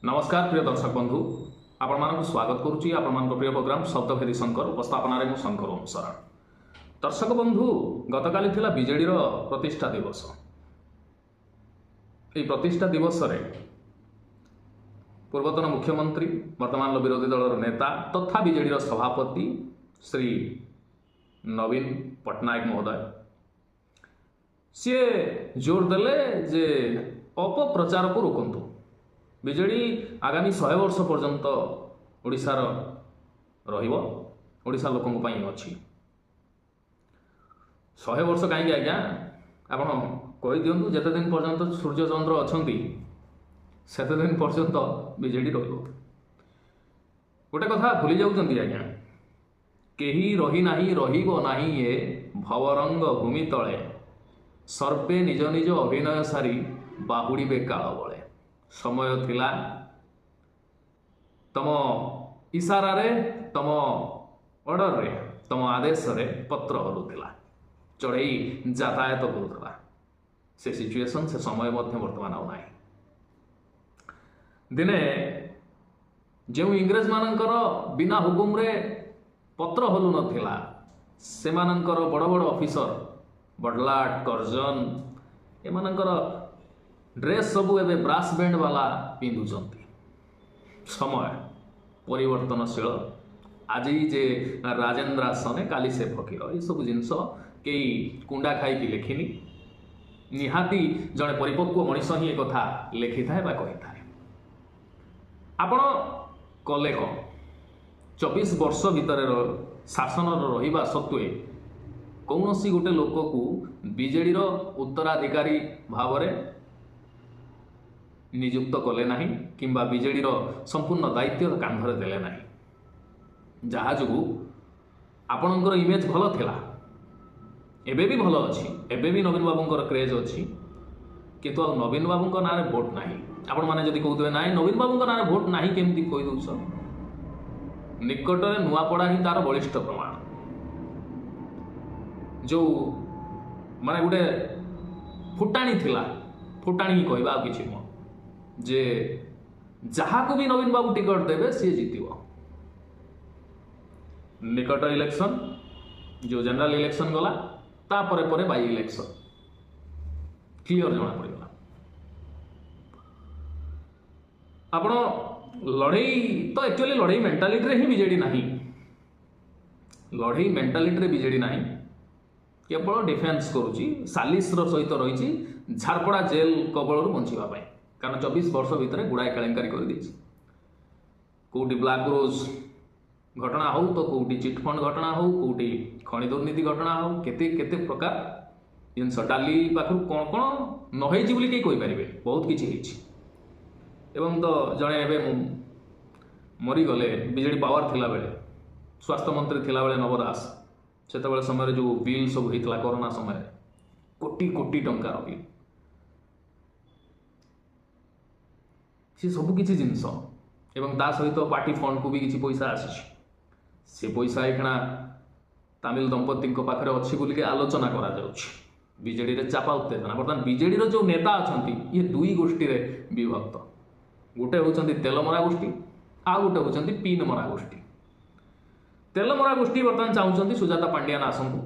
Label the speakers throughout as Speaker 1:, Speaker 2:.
Speaker 1: नमस्कार प्रिय दर्शक बंधु आपण मानक स्वागत करुच्ची आपण मानक प्रिय प्रोग्राम शब्दभेदी शंकर उपस्थापन मु शंकर ओम शरण। दर्शक बंधु गतकाली थिला बीजेडी प्रतिष्ठा दिवस। ये प्रतिष्ठा दिवस रे पूर्वतन मुख्यमंत्री वर्तमान विरोधी दल नेता तथा बीजेडी सभापति श्री नवीन पट्टनायक महोदय सी जोर देले जे अपप्रचार को रोकंतु। बीजेडी आगामी 100 वर्ष पर्यंत ओडिशार रहिबो, ओडिशा लोकों पई अछि। 100 वर्ष कहीं आज्ञा आपण कहि दियंतु जते दिन पर्यंत सूर्य चंद्र अछंती सेते दिन पर्यंत बीजेडी रहिबो। गोटे कथा भूली जाउचंती आज्ञा, केही रही नाही रहिबो नाही ए भवरंग भूमि तळे सर्वे निज निज अभिनय सारी बाहुड़ीबे काल बळे। समय थिला तम इशारा रे तम ऑर्डर रे तम आदेश रे पत्र हलुथिला, चढ़ई यातायात करुथिला। से सिचुएशन से समय मध्य वर्तमान आउ नाही। दिने जो इंग्रेज मानकर बिना हुकुम रे पत्र हलु नथिला से मानकर बड़ बड़ ऑफिसर बडलाट कर्जन एमानकर ड्रेस सबू एवं ब्रास बैंड वाला पिंधुचंती। समय परिवर्तनशील। आज जे राजेंद्र आसने काली से फकीर ये सब जिनस कई कुंडा खाई लिखिनी। निहाती जड़े परिपक्व मनीष ही एक कथा लिखि थाए बा कहि थाए। आपण कले कौन 24 वर्ष भितर शासन रहिबा सत्वे कौन सी गोटे लोक को बीजेडी उत्तराधिकारी भाव में नियुक्त कले नहीं किंबा बीजेडी संपूर्ण दायित्व कांधरे देले नहीं। जहा जो आपणकर इमेज भल थिला, एबे भी भल अच्छी, एबे भी नवीन बाबूंकर क्रेज अच्छी, किंतु आ नवीन बाबू ना भोट नहीं। आपण माने जदि कहउतबे नाइ नवीन बाबू ना भोट नहीं केमती कहि दउछ, निकट में नुआपड़ा ही तार बलिष्ठ प्रमाण। जो माने गोटे फुटाणी थिला, फुटाणी ही कहबा आ किछि न जे जहा को भी नवीन बाबू टिकट देवे सी जीतिव। निकट इलेक्शन जो जनरल इलेक्शन गला तापरे परे बाई इलेक्शन क्लियर जना पड़गला। आपण लड़ई तो एक्चुअली लड़ई मेंटालिटी रे ही बीजेडी नहीं। लड़ई मेंटालिटी रे बीजेडी नहीं, केवल डिफेन्स करुची सालिस सहित रही झारपड़ा जेल कबल बचापी। कारण 24 वर्ष भितर गुड़ाए केलेंकारी कर देछि। कोटी ब्लैक रोज घटना हो तो कोटी चिटफंड घटना हो, कोटी खनि दुर्नीति घटना हो, केते केते प्रकार जिनस डाली पाखु कौन कौन न होइछि बोली के कहि परिबे। बहुत किछि होइछि। एवं तो जणे एबे मरी गले बीजेडी पावर थिला बेले, स्वास्थ्य मंत्री थिला बेले नव दास, सेते बेले समय जो बिल सब होइतला कोरोना समय कोटी कोटी टंकार बिल, सी सबकि जिनस एवं ता सहित पार्टी फंड को भी किसी पैसा आसी। से पैसा एखना तमिल दंपति पाखे अच्छी बोलिक आलोचना करा बीजेडी रे चापा उत्तेजना। बर्तमान बीजेडी जो नेता अच्छा ये दुई गोष्ठी रे विभक्त। गोटे होती तेलमरा गोष्ठी, आ गोटे होती पिन मरा गोष्ठी। तेलमरा गोष्ठी बर्तमान चाहते सुजाता पांड्यान आसतु,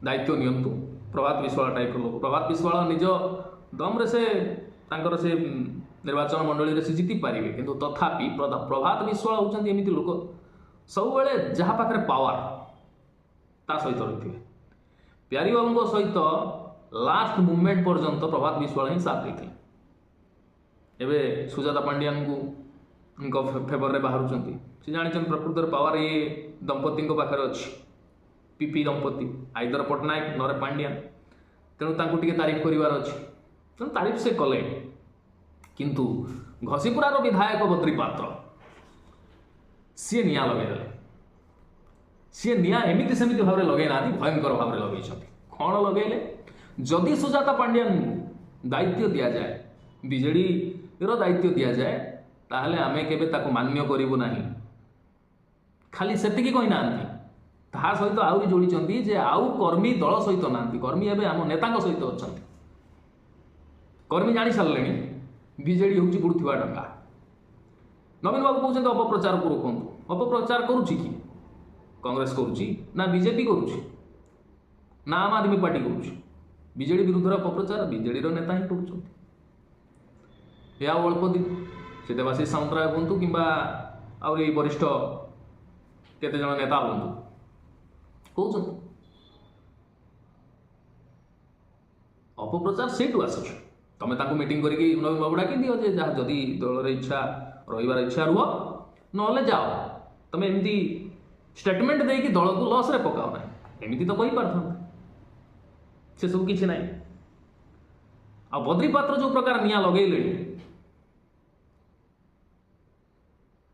Speaker 1: दायित्व नियंतु। प्रभात विश्वाल टाइप लोक, प्रभात विश्वाल निज दम से तांकर से निर्वाचन मंडली रे से जीति पारिबे, किंतु तथापि प्रभात विश्वाल होउचंती एमिति लोक सब बेले जहा पाखरे पावर ता सहित रहिथिबे। प्यारी बाबू सहित लास्ट मूवमेंट पर्यंत प्रभात विश्वाल ही साथ देथिले। एबे सुजाता पांड्यान को फेवर रे बाहरुचंती। से जानिचन प्रकृतर पावर ये दंपति पाखरे अछि। पीपी दंपति आइदर पट्टनायक नरे पांड्यान, तेणु तांको टिके तारीफ करिवार अछि। तारीफ से कले, किंतु घसीपुरार विधायक बद्री पात्र सी निया लगे। सी निया एमिति सेमिति भाव लगे ना, भयंकर भाव लगे। कौन लगे? जदि सुजाता पांड्यान दायित्व दि जाए, बीजेडी दायित्व दि जाए, ताहले आमे केबे ताको मान्य करिवु नाही। खाली सेतिकी कहि नांती, ता सहित आउरी जोड़िचंती जे आउ कर्मी दल सहित नांती। कर्मी एबे आम नेतांक सहित अछंती। कर्मी जानी सारे ବିଜେଡି ହେଉଛି ବୁଡ଼ୁଥିବା ଡଙ୍ଗା। ନବୀନ ବାବୁ କହୁଛନ୍ତି ଅପପ୍ରଚାରକୁ ରୋକନ୍ତୁ। ଅପପ୍ରଚାର କରୁଛି କି? କଂଗ୍ରେସ କରୁଛି ନା ବିଜେପି କରୁଛି ନା ଆମ୍ ଆଦମୀ ପାର୍ଟି କରୁଛି? ବିଜେଡି ବିରୁଦ୍ଧରେ ଅପପ୍ରଚାର ବିଜେଡିର ନେତା ହିଁ କରୁଛନ୍ତି। ଏ ଆଉ ଅଳ୍ପ ଦିନ ସେ ଦେବାଶିଷ ସାମନ୍ତରାୟ ହୁଅନ୍ତୁ କିମ୍ବା ଆହୁରି ଏଇ ବରିଷ୍ଠ କେତେଜଣ ନେତା ହୁଅନ୍ତୁ କହୁଛନ୍ତି। ଅପପ୍ରଚାର ସେଇଠୁ ଆସୁଛି। ତମେ ତାଙ୍କୁ ମିଟିଂ କରିକି ନବୀନ ବାବୁ ଡାକି ଦିଅ ଯେ ଯାହା ଯଦି ଦଳରେ ଇଚ୍ଛା ରହିବାର ଇଚ୍ଛା ରୁହ, ନହେଲେ ଯାଅ। ତମେ ଏମିତି ଷ୍ଟେଟମେଣ୍ଟ ଦେଇକି ଦଳକୁ ଲସ୍ରେ ପକାଅ ନାହିଁ। ଏମିତି ତ କହିପାରିଥାନ୍ତେ, ସେସବୁ କିଛି ନାହିଁ। ଆଉ ବଦ୍ରିପାତ୍ର ଯେଉଁ ପ୍ରକାର ନିଆଁ ଲଗେଇଲେଣି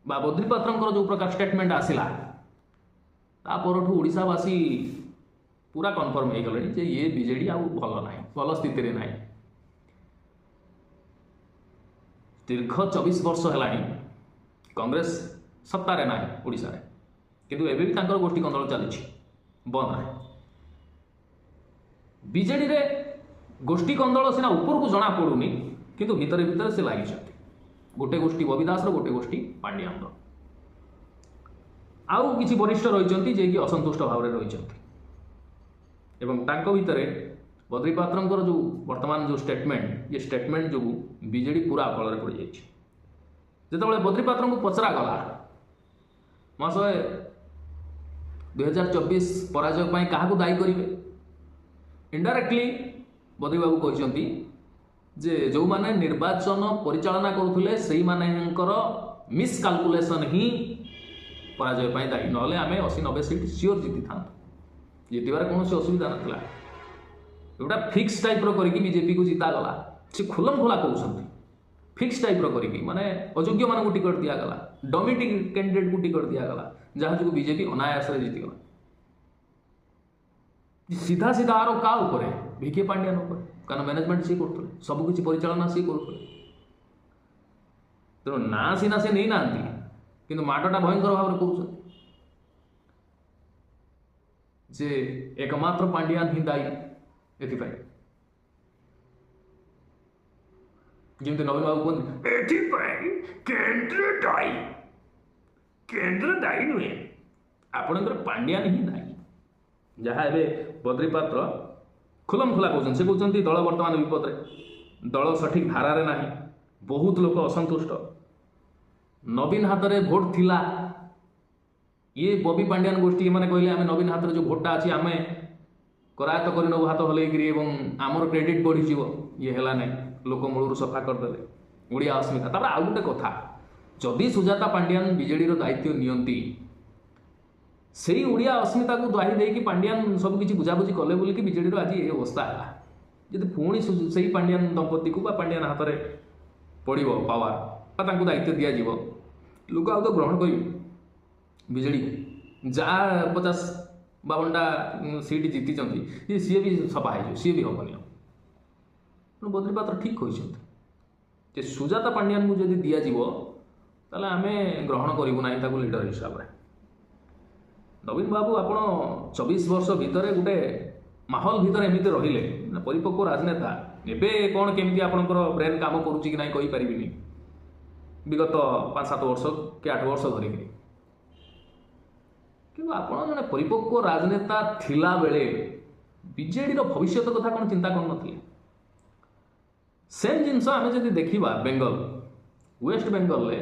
Speaker 1: ବା ବଦ୍ରିପାତ୍ରଙ୍କର ଯେଉଁ ପ୍ରକାର ଷ୍ଟେଟମେଣ୍ଟ ଆସିଲା ତା ପରଠୁ ଓଡ଼ିଶାବାସୀ ପୁରା କନଫର୍ମ ହେଇଗଲେଣି ଯେ ଇଏ ବିଜେଡି ଆଉ ଭଲ ନାହିଁ, ଭଲ ସ୍ଥିତିରେ ନାହିଁ। ଦୀର୍ଘ 24 ବର୍ଷ ହେଲାଣି କଂଗ୍ରେସ ସତ୍ତାରେ ନାହିଁ ଓଡ଼ିଶାରେ, କିନ୍ତୁ ଏବେ ବି ତାଙ୍କର ଗୋଷ୍ଠୀ କନ୍ଦଳ ଚାଲିଛି, ବନ୍ଦ ନାହିଁ। ବିଜେଡିରେ ଗୋଷ୍ଠୀ କନ୍ଦଳ ସିନା ଉପରକୁ ଜଣା ପଡ଼ୁନି, କିନ୍ତୁ ଭିତରେ ଭିତରେ ସେ ଲାଗିଛନ୍ତି। ଗୋଟେ ଗୋଷ୍ଠୀ ବବି ଦାସର, ଗୋଟେ ଗୋଷ୍ଠୀ ପାଣ୍ଡିଆନର, ଆଉ କିଛି ବରିଷ୍ଠ ରହିଛନ୍ତି ଯିଏକି ଅସନ୍ତୁଷ୍ଟ ଭାବରେ ରହିଛନ୍ତି। ଏବଂ ତାଙ୍କ ଭିତରେ ବଦ୍ରିପାତ୍ରଙ୍କର ଯେଉଁ ବର୍ତ୍ତମାନ ଯେଉଁ ଷ୍ଟେଟମେଣ୍ଟ, ଏ ଷ୍ଟେଟମେଣ୍ଟ ଯୋଗୁଁ ବିଜେଡି ପୁରା ଅକଳରେ ପଡ଼ିଯାଇଛି। ଯେତେବେଳେ ବଦ୍ରିପାତ୍ରଙ୍କୁ ପଚରାଗଲା ମହାଶୟ 2024 ପରାଜୟ ପାଇଁ କାହାକୁ ଦାୟୀ କରିବେ, ଇନଡାଇରେକ୍ଟଲି ବଦ୍ରିବାବୁ କହିଛନ୍ତି ଯେ ଯେଉଁମାନେ ନିର୍ବାଚନ ପରିଚାଳନା କରୁଥିଲେ ସେଇମାନଙ୍କର ମିସକାଲକୁଲେସନ୍ ହିଁ ପରାଜୟ ପାଇଁ ଦାୟୀ, ନହେଲେ ଆମେ 80-90 ସିଟ୍ ସିଓର ଜିତିଥାନ୍ତୁ। ଜିତିବାରେ କୌଣସି ଅସୁବିଧା ନଥିଲା। ଏଗୁଡ଼ା ଫିକ୍ସ ଟାଇପ୍ର କରିକି ବିଜେପିକୁ ଜିତାଗଲା। ସେ ଖୁଲମ ଖୋଲା କହୁଛନ୍ତି ଫିକ୍ସ ଟାଇପ୍ର କରିକି, ମାନେ ଅଯୋଗ୍ୟମାନଙ୍କୁ ଟିକଟ ଦିଆଗଲା, ଡମି କ୍ୟାଣ୍ଡିଡେଟ୍କୁ ଟିକଟ ଦିଆଗଲା, ଯାହା ଯୋଗୁଁ ବିଜେପି ଅନାୟାସରେ ଜିତିଗଲା। ସିଧା ସିଧା ଆର କା ଉପରେ? ଭିକେ ପାଣ୍ଡିଆନ ଉପରେ, କାରଣ ମ୍ୟାନେଜମେଣ୍ଟ ସିଏ କରୁଥିଲେ, ସବୁକିଛି ପରିଚାଳନା ସିଏ କରୁଥିଲେ। ତେଣୁ ନାଁ ସିନା ସେ ନେଇନାହାନ୍ତି, କିନ୍ତୁ ମାଡ଼ଟା ଭୟଙ୍କର ଭାବରେ କହୁଛନ୍ତି ଯେ ଏକମାତ୍ର ପାଣ୍ଡିଆନ ହିଁ ଦାୟୀ ଏଥିପାଇଁ। ଯେମିତି ନବୀନ ବାବୁ କୁହନ୍ତି ଏଥିପାଇଁ କେନ୍ଦ୍ର ଦାୟୀ। କେନ୍ଦ୍ର ଦାୟୀ ନୁହେଁ, ଆପଣଙ୍କର ପାଣ୍ଡିଆନ ହିଁ ଦାୟୀ। ଯାହା ଏବେ ବଦ୍ରିପାତ୍ର ଖୁଲମ ଖୋଲା କହୁଛନ୍ତି। ସେ କହୁଛନ୍ତି ଦଳ ବର୍ତ୍ତମାନ ବିପଦରେ, ଦଳ ସଠିକ୍ ଧାରାରେ ନାହିଁ, ବହୁତ ଲୋକ ଅସନ୍ତୁଷ୍ଟ, ନବୀନ ହାତରେ ଭୋଟ ଥିଲା। ଇଏ ବବି ପାଣ୍ଡିଆନ ଗୋଷ୍ଠୀ ଏମାନେ କହିଲେ ଆମେ ନବୀନ ହାତରେ ଯେଉଁ ଭୋଟଟା ଅଛି ଆମେ କରାୟତ୍ତ କରିନେବୁ ହାତ ହଲେଇକିରି ଏବଂ ଆମର କ୍ରେଡିଟ୍ ବଢ଼ିଯିବ। ଇଏ ହେଲା ନାହିଁ, ଲୋକ ମୂଳରୁ ସଫା କରିଦେଲେ। ଓଡ଼ିଆ ଅସ୍ମିତା। ତାପରେ ଆଉ ଗୋଟେ କଥା, ଯଦି ସୁଜାତା ପାଣ୍ଡିଆନ ବିଜେଡ଼ିର ଦାୟିତ୍ୱ ନିଅନ୍ତି, ସେଇ ଓଡ଼ିଆ ଅସ୍ମିତାକୁ ଦ୍ୱାହି ଦେଇକି ପାଣ୍ଡିଆନ ସବୁକିଛି ବୁଝାବୁଝି କଲେ ବୋଲିକି ବିଜେଡ଼ିର ଆଜି ଏ ଅବସ୍ଥା ହେଲା। ଯଦି ପୁଣି ସେଇ ପାଣ୍ଡିଆନ ଦମ୍ପତିକୁ ବା ପାଣ୍ଡିଆନ ହାତରେ ପଡ଼ିବ ପାୱାର ବା ତାଙ୍କୁ ଦାୟିତ୍ୱ ଦିଆଯିବ, ଲୋକ ଆଉ ତ ଗ୍ରହଣ କରିବେ ବିଜେଡ଼ିକୁ। ଯାହା 50-52ଟା ସିଟ୍ ଜିତିଛନ୍ତି ସିଏ ବି ସଫା ହେଇଯିବ, ସିଏ ବି ହେବନି। ତେଣୁ ବଦ୍ରିପାତ୍ର ଠିକ୍ କହିଛନ୍ତି ଯେ ସୁଜାତା ପାଣ୍ଡିଆନକୁ ଯଦି ଦିଆଯିବ ତାହେଲେ ଆମେ ଗ୍ରହଣ କରିବୁ ନାହିଁ ତାକୁ ଲିଡର ହିସାବରେ। ନବୀନ ବାବୁ ଆପଣ 24 ବର୍ଷ ଭିତରେ ଗୋଟେ ମାହୋଲ ଭିତରେ ଏମିତି ରହିଲେ, ପରିପକ୍ୱ ରାଜନେତା। ଏବେ କ'ଣ କେମିତି ଆପଣଙ୍କର ବ୍ରେନ୍ କାମ କରୁଛି କି ନାହିଁ କହିପାରିବିନି, ବିଗତ 5-7 ବର୍ଷ କି 8 ବର୍ଷ ଧରିକିରି, କିନ୍ତୁ ଆପଣ ଜଣେ ପରିପକ୍ୱ ରାଜନେତା ଥିଲାବେଳେ ବିଜେଡ଼ିର ଭବିଷ୍ୟତ କଥା କ'ଣ ଚିନ୍ତା କରୁନଥିଲେ? ସେମ୍ ଜିନିଷ ଆମେ ଯଦି ଦେଖିବା ବେଙ୍ଗଲ, ୱେଷ୍ଟ ବେଙ୍ଗଲରେ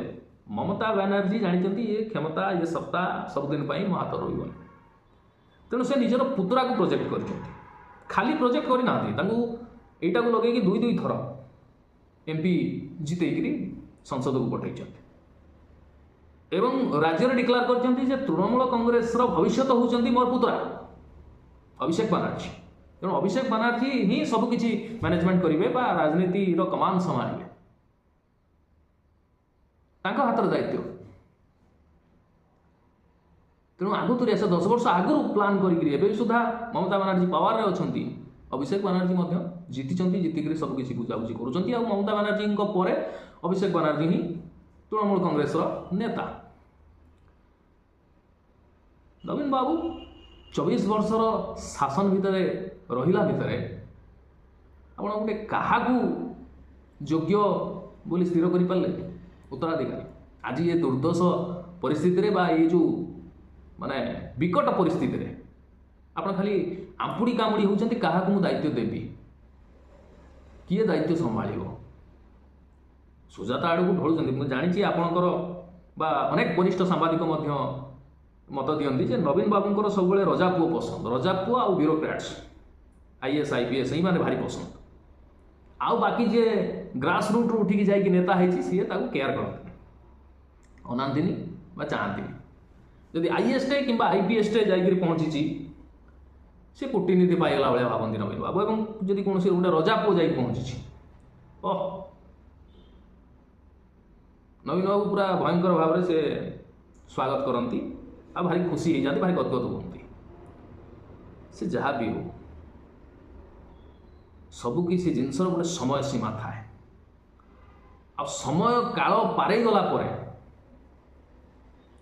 Speaker 1: ମମତା ବାନାର୍ଜୀ ଜାଣିଛନ୍ତି ଏ କ୍ଷମତା ଏ ସତ୍ତା ସବୁଦିନ ପାଇଁ ମୋ ହାତ ରହିବନି। ତେଣୁ ସେ ନିଜର ପୁତୁରାକୁ ପ୍ରୋଜେକ୍ଟ କରିଛନ୍ତି। ଖାଲି ପ୍ରୋଜେକ୍ଟ କରିନାହାନ୍ତି, ତାଙ୍କୁ ଏଇଟାକୁ ଲଗେଇକି 2 ଥର MP ଜିତେଇକିରି ସଂସଦକୁ ପଠାଇଛନ୍ତି ଏବଂ ରାଜ୍ୟରେ ଡିକ୍ଲେୟାର କରିଛନ୍ତି ଯେ ତୃଣମୂଳ କଂଗ୍ରେସର ଭବିଷ୍ୟତ ହେଉଛନ୍ତି ମୋର ପୁତୁରା ଅଭିଷେକ ବାନାର୍ଜୀ। ତେଣୁ ଅଭିଷେକ ବାନାର୍ଜୀ ହିଁ ସବୁକିଛି ମ୍ୟାନେଜମେଣ୍ଟ କରିବେ ବା ରାଜନୀତିର କମାନ୍ ସମ୍ଭାଳିବେ, ତାଙ୍କ ହାତରେ ଦାୟିତ୍ୱ। ତେଣୁ ଆଗତୁରିଆ ସେ 10 ବର୍ଷ ଆଗରୁ ପ୍ଲାନ୍ କରିକିରି ଏବେ ସୁଦ୍ଧା ମମତା ବାନାର୍ଜୀ ପାୱାରରେ ଅଛନ୍ତି, ଅଭିଷେକ ବାନାର୍ଜୀ ମଧ୍ୟ ଜିତିଛନ୍ତି, ଜିତିକିରି ସବୁକିଛି ବୁଝାବୁଝି କରୁଛନ୍ତି। ଆଉ ମମତା ବାନାର୍ଜୀଙ୍କ ପରେ ଅଭିଷେକ ବାନାର୍ଜୀ ହିଁ ତୃଣମୂଳ କଂଗ୍ରେସର ନେତା। ନବୀନ ବାବୁ 24 ବର୍ଷର ଶାସନ ଭିତରେ ରହିଲା ଭିତରେ ଆପଣ ଗୋଟେ କାହାକୁ ଯୋଗ୍ୟ बोली स्थिर कर पारे उत्तराधिकारी आज ये दुर्दश परिस्थिति बा ये जो माने विकट परिस्थिति रे आपण खाली आंपुड़ी कामुड़ी होउछंती काहा को मु दायित्व देबी किए दायित्व संभाळिबो सुजाता आड़ू ढोलुछंती मु जानिछि आपणकर बा अनेक वरिष्ठ सांबादिक मध्य मत दियंती जे नवीन बाबूंकर सब बेले रजा पुओ पसंद रजा पुओ आ ब्यूरोक्राट्स आईएएस आईपीएस ही माने भारी पसंद आउ बाकी जे ग्रास रूट रू उठिकी जाइकी नेता है सी केयर करते अनांतिनी बा चाहती जदि आईएएस टे कि आईपीएस टे जाइकी पहुँची सी कूटनीति पाइगला भाया भावती नवीन बाबू और जदि कौन गोटे रजा पुओ जा पहुँची ओह नवीन बाबू पूरा भयंकर भाव से स्वागत करती आ भारी खुशी हो जाती भारी गदगद होती से जहाँ भी हो सबकि जिनस गोटे समय सीमा थाए आ समय काल पारे गला परे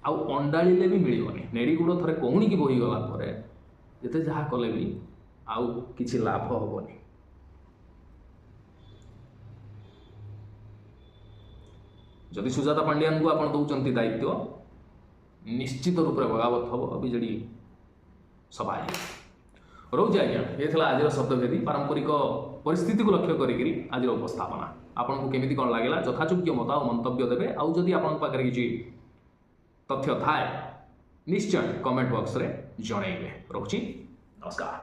Speaker 1: आउ अंडाड़े भी मिलबनी नेड़ी गुड़ थे कौणी की बोही गला परे जिते जहाँ कले भी आउ किछि लाभ हेनी जदि सुजाता पांड्यान को आप दौरान दायित्व निश्चित रूप से बगावत हम विजेडी सभा रोचे आज्ञा ये आज शब्दभेदी पारंपरिक परिस्थिति को लक्ष्य करी आज उपस्थापना आपन को केमिति कौन लगे यथायोग्य मत और मंतव्य देवे आउ जदि आपन पाखे किसी तथ्य थाए निश्चय कमेंट बॉक्स रे जणैबे। रोची नमस्कार।